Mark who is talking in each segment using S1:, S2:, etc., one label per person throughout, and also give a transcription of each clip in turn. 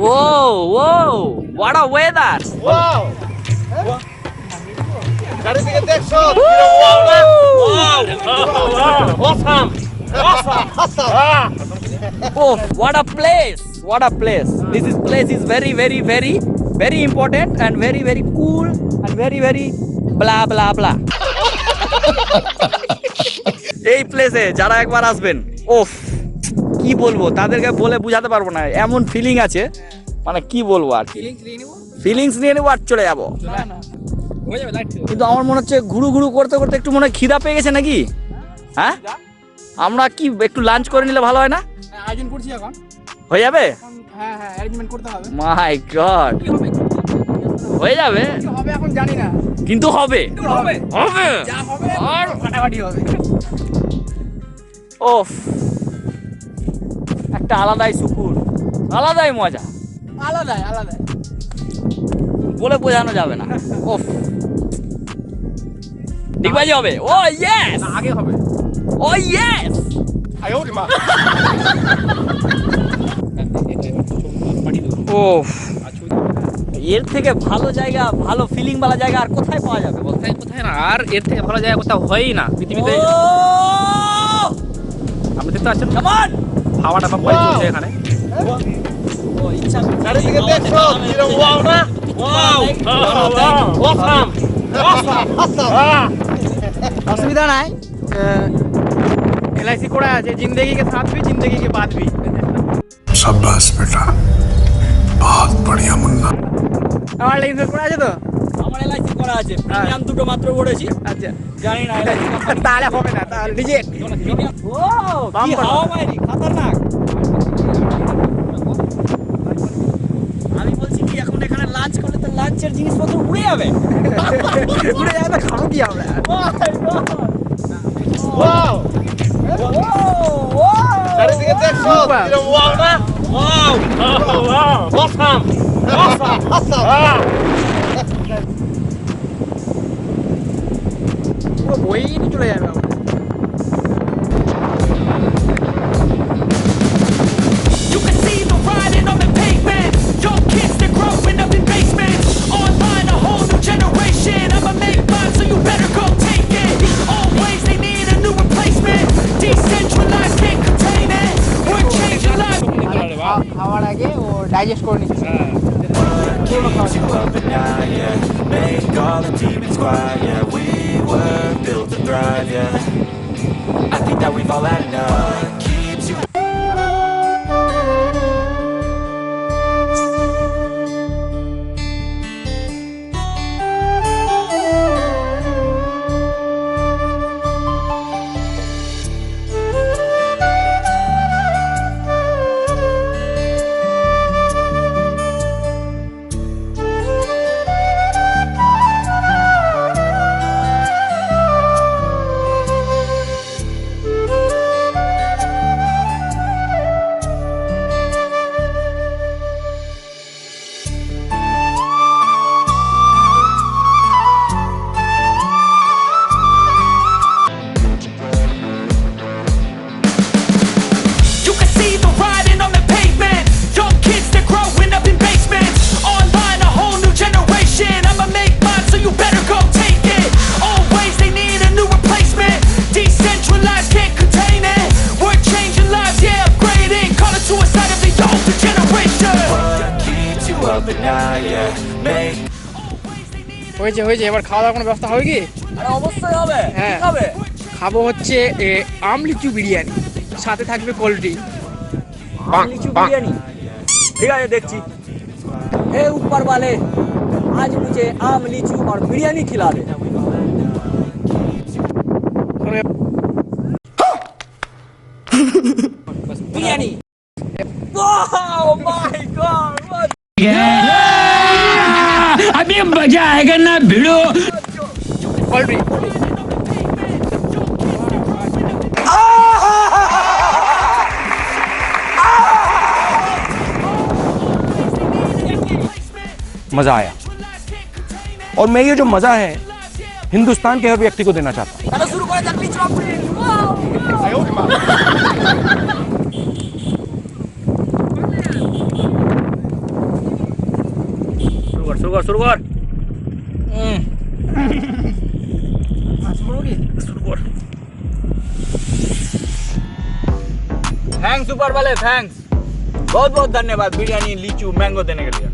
S1: Whoa, whoa, what a weather!
S2: Wow! চারিদিকে দেখছো? Awesome!
S1: Oh, what a place! What a place! Place is very important and very cool and very blah blah blah. এই প্লেসে যারা একবার আসবেন, ওফ কি বলবো, তাদেরকে বলে বুঝাতে পারবো না, এমন ফিলিং আছে, মানে কি বলবো আর কি, ফিলিংস নিয়ে নেবো আর চলে যাবো। কিন্তু আমার মনে হচ্ছে ঘুরু করতে করতে একটু মনে হয় খিদা পেয়ে গেছে নাকি। হ্যাঁ, আমরা কি একটু লাঞ্চ করে নিলে ভালো হয় না?
S3: আয়োজন করছি এখন,
S1: হয়ে যাবে?
S3: হ্যাঁ অ্যারেঞ্জমেন্ট করতে হবে।
S1: মাই গড, হয়ে যাবে
S3: এখন জানি না,
S1: কিন্তু হবে
S3: যা হবে আর ফাটাফাটি হবে।
S1: ওফ, একটা আলাদাই সুকুন, আলাদাই মজা,
S3: আলাদা
S1: বলে বোঝানো যাবে না। ওফ, ডিগবাজি হবে। ও ইয়েস,
S3: আগে হবে।
S1: ও ইয়েস, ওফ, এর থেকে ভালো জায়গা, ভালো ফিলিং वाला জায়গা আর কোথায় পাওয়া যাবে?
S3: কোথায় না, আর এর থেকে ভালো জায়গা কোথাও হয়ই না পৃথিবীতে। আপনি দেখতে পাচ্ছেন
S1: কেমন
S3: হাওয়াটা পাই চলছে এখানে।
S1: ও ইচ্ছা
S2: চারিদিকে দেখছো? কিরকম ওয়াও না? Awesome!
S3: অসুবিধা নাই, LIC করা আছে, জিন্দেগি কে সাথ ভি জিন্দেগি কে বাদ ভি।
S4: शाबाश बेटा, बहुत बढ़िया मुन्ना।
S3: আমার লাইসেন্স করা আছে তো?
S1: আমার LIC করা আছে, প্রিমিয়াম দুটো মাত্র করেছি।
S3: আচ্ছা,
S1: জানি না LIC
S3: তাহলে হবে না, তাহলে নিজে।
S1: ও কি হাওয়া মাইরি, খতরনাক। আমি বলছি কি, এখন এখানে লাঞ্চ করলে তো লাঞ্চের জিনিসপত্র উড়ে যাবে।
S3: উড়ে যাবে, খাবো কি আমরা?
S2: Wow! চারিদিকে দেখছো? কিরকম ওয়াও না? Awesome!
S3: পুরো বই নিয়ে চলে যাবে আমরা।
S5: You can see the riding on the pavement. Young kids, they're growing up in basements. Online, a whole new generation. I'ma make mine, so you better go take it. Always, they need a new replacement. Decentralized, can't contain it. We're changing lives.
S3: খাওয়ার আগে ও digest করে নিচ্ছে।
S6: Keeps you up at night, yeah. Make all the demons quiet, yeah. We were built to thrive, yeah. I think that we've all had enough. Keeps you.
S3: হয়েছে এবার খাওয়া দাওয়ার কোনো ব্যবস্থা হবে কি?
S1: আরে অবশ্যই হবে।
S3: হ্যাঁ,
S1: হবে।
S3: খাবো হচ্ছে আম লিচু বিরিয়ানি, সাথে থাকবে কোল্ড ড্রিঙ্ক।
S1: आम लीचू बिरयानी, ठीक है देखची। हे ऊपर वाले, आज मुझे आम लीचू और बिरयानी खिला दे। बिरयानी, वाह माय गॉड,
S5: अभी मजा आएगा ना भिड़ो।
S3: कोल्ड ड्रिंक
S7: मज़ा आया। और मैं ये जो मज़ा है हिंदुस्तान के हर व्यक्ति को देना चाहता हूँ।
S1: তাহলে শুরু করা যাক লিচু আপনি শুরু কর थैंक्स ऊपर वाले थैंक्स बहुत बहुत धन्यवाद बिरयानी लीचू मैंगो देने के लिए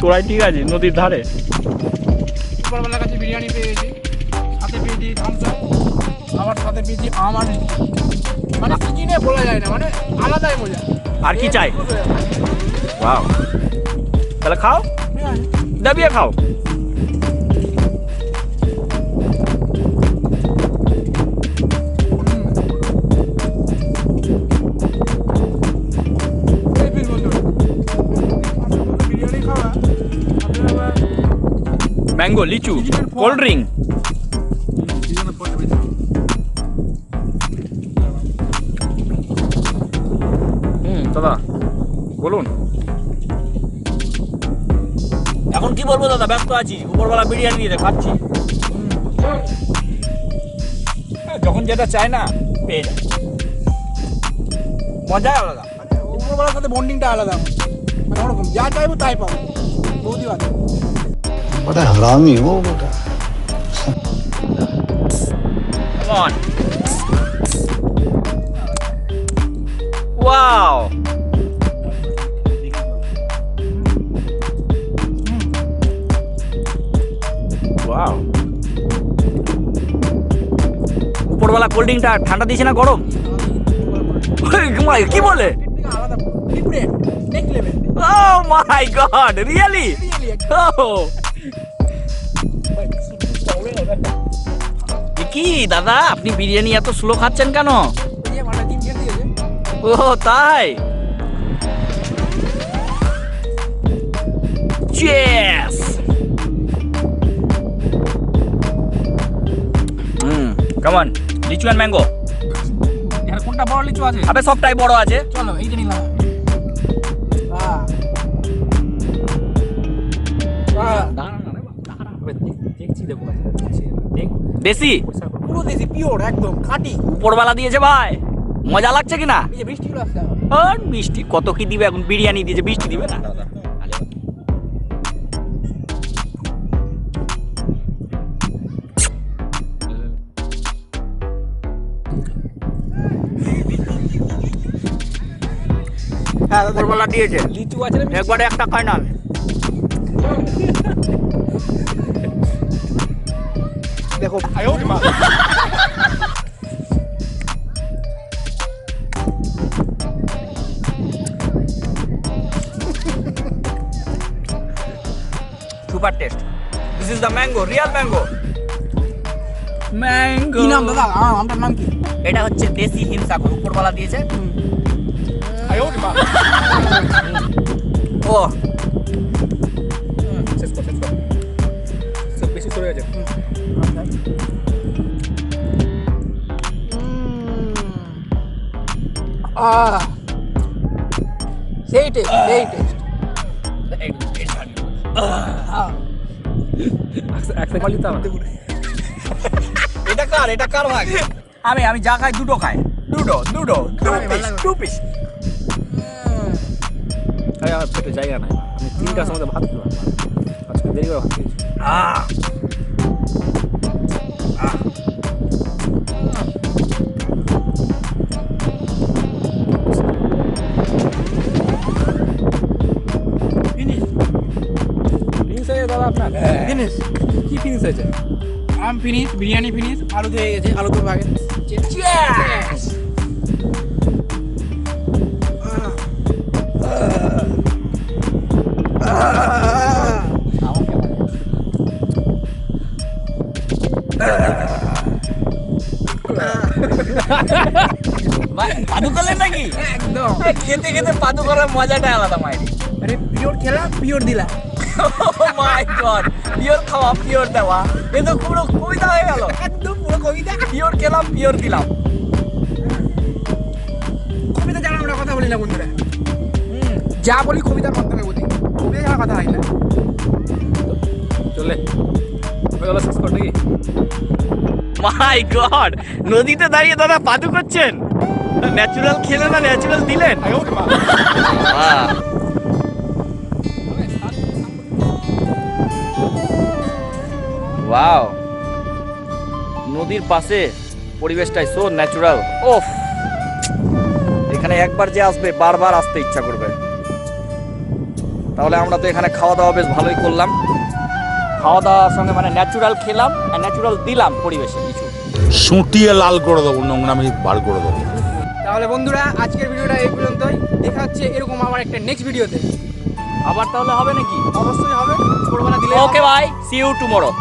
S1: তোরাই ঠিক আছে নদীর ধারে
S3: উপরবেলার কাছে বিরিয়ানি পেয়েছি, সাথে পেয়েছি থামস আপ, আবার সাথে পেয়েছি আমার মানে সিজনে বলা যায় না, মানে আলাদাই মজা।
S1: আর কি চাই ওয়াও তাহলে খাও দাবিয়ে খাও
S3: বিরিয়ানি খাওয়া
S1: ম্যাঙ্গো লিচু কোল্ড ড্রিঙ্ক দাদা বলুন এখন কি বলবো দাদা ব্যস্ত আছি উপরবেলা বিরিয়ানি দিয়ে খাচ্ছি যখন যেটা চাই না পেয়ে যায় মজাই আলাদা
S3: উপরবেলার সাথে বন্ডিংটা আলাদা, মানে ওরকম যা চাইবো তাই পাবো। বৌদি বাদ
S4: बड़ा हरामी हो बेटा।
S1: Come on. Wow. Wow. উপরওয়ালা কোল্ড ড্রিঙ্কটা ঠান্ডা দিয়েছে না গরম কি বলে
S3: আলাদা different next level.
S1: Oh my god, really? Oh. কি দাদা আপনি বিরিয়ানি এত স্লো খাচ্ছেন কেন?
S3: এই মানে জিম খেতে দিয়েছে।
S1: ও তাই Cheers! Come on, লিচু and mango.
S3: এর কোনটা বড় লিচু আছে?
S1: আবে সবটাই বড় আছে।
S3: চলো এইটা নিলাম। বাহ
S1: দেশি
S3: পুরো দেশি পিওর একদম খাঁটি।
S1: উপরওয়ালা দিয়েছে ভাই মজা লাগছে কিনা?
S3: এই যে বৃষ্টি গুলো আসছে
S1: আর মিষ্টি কত কি দিবে এখন বিরিয়ানি দিয়েছে বৃষ্টি দিবে না
S3: হ্যাঁ
S1: উপরওয়ালা দিয়েছে
S3: লিচু আছে না
S1: একবারে একটা খায় না
S3: দেখো
S1: super test this is the mango real mango mango
S3: কি নাম দাদা? আমটার নাম কি?
S1: এটা হচ্ছে দেশি হিমসাগর উপরওয়ালা দিয়েছে ও
S3: শেষ কর সব বেশি সরে গেছে। সেই টেস্ট সেই টেস্ট।
S1: এটা কার ভাগ আমি যা খাই দুটো খাই দুটো টু পিস
S7: আমার পেটে জায়গা নাই, আমি 3টার সময় ভাত খেলাম, আজকে দেরি করে ভাত খেয়েছি। ফিনিশ হয়ে দাদা আপনার
S3: ফিনিশ
S7: কি ফিনিশ হয়েছে?
S3: আম ফিনিশ, বিরিয়ানি ফিনিশ, আলু হয়ে গেছে, আলু তো ভাগে।
S1: পাদু করলেন নাকি?
S3: একদম
S1: খেতে খেতে পাদু করার মজাটা আলাদা মাইরি।
S3: আরে পিওর খেলাম পিওর দিলাম।
S1: মাই গড, পিওর খাওয়া পিওর দেওয়া, এ তো পুরো কবিতা হয়ে গেল।
S3: একদম পুরো কবিতা।
S1: পিওর খেলাম পিওর দিলাম।
S3: কবিতা জানা আমরা কথা বলি না বন্ধুরা, যা বলি কবিতার মাধ্যমে বলি, কবিতা জানা কথা হয় না।
S1: চলে শেষ কর নাকি? মাই গড, নদীতে দাঁড়িয়ে দাদা পাদু করছেন। ন্যাচুরাল খেলেন না ন্যাচুরাল দিলেন? বাহ। ওয়াও, নদীর পাশে পরিবেশটাই সো ন্যাচুরাল। ওফ, এখানে একবার যে আসবে বারবার আসতে ইচ্ছা করবে। তাহলে আমরা তো এখানে খাওয়া দাওয়া বেশ ভালোই করলাম। খাওয়া দাওয়ার সঙ্গে মানে ন্যাচুরাল খেলাম আর ন্যাচুরাল দিলাম পরিবেশে কিছু।
S8: সুটিয়ে লাল করে দেবো, নোংরামি বার করে দেবো।
S3: তাহলে বন্ধুরা আজকের ভিডিওটা এই পর্যন্তই, দেখা হচ্ছে এরকম আবার একটা নেক্সট ভিডিওতে।
S1: আবার তাহলে হবে নাকি?
S3: অবশ্যই হবে, ছোটবেলা দিলে
S1: okay bye, see you tomorrow.